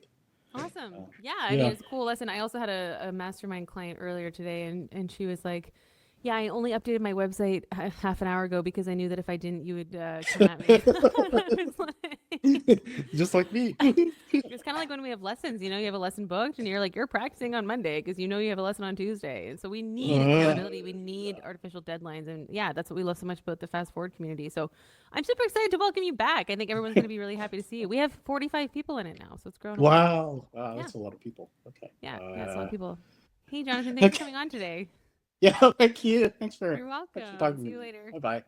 Awesome. Yeah, I mean, it's a cool lesson. I also had a mastermind client earlier today, and she was like, yeah, I only updated my website half an hour ago because I knew that if I didn't, you would come at me. Just like me. It's kind of like when we have lessons, you know, you have a lesson booked and you're like, you're practicing on Monday because you know you have a lesson on Tuesday. And so we need accountability. We need artificial deadlines. And yeah, that's what we love so much about the Fast Forward community. So I'm super excited to welcome you back. I think everyone's going to be really happy to see you. We have 45 people in it now, so it's grown. Wow, that's a lot of people. Okay. Yeah, that's a lot of people. Hey, Jonathan, thanks for coming on today. Yeah, thank you. Thanks for. You're welcome. Talking See to you me. later. Bye-bye.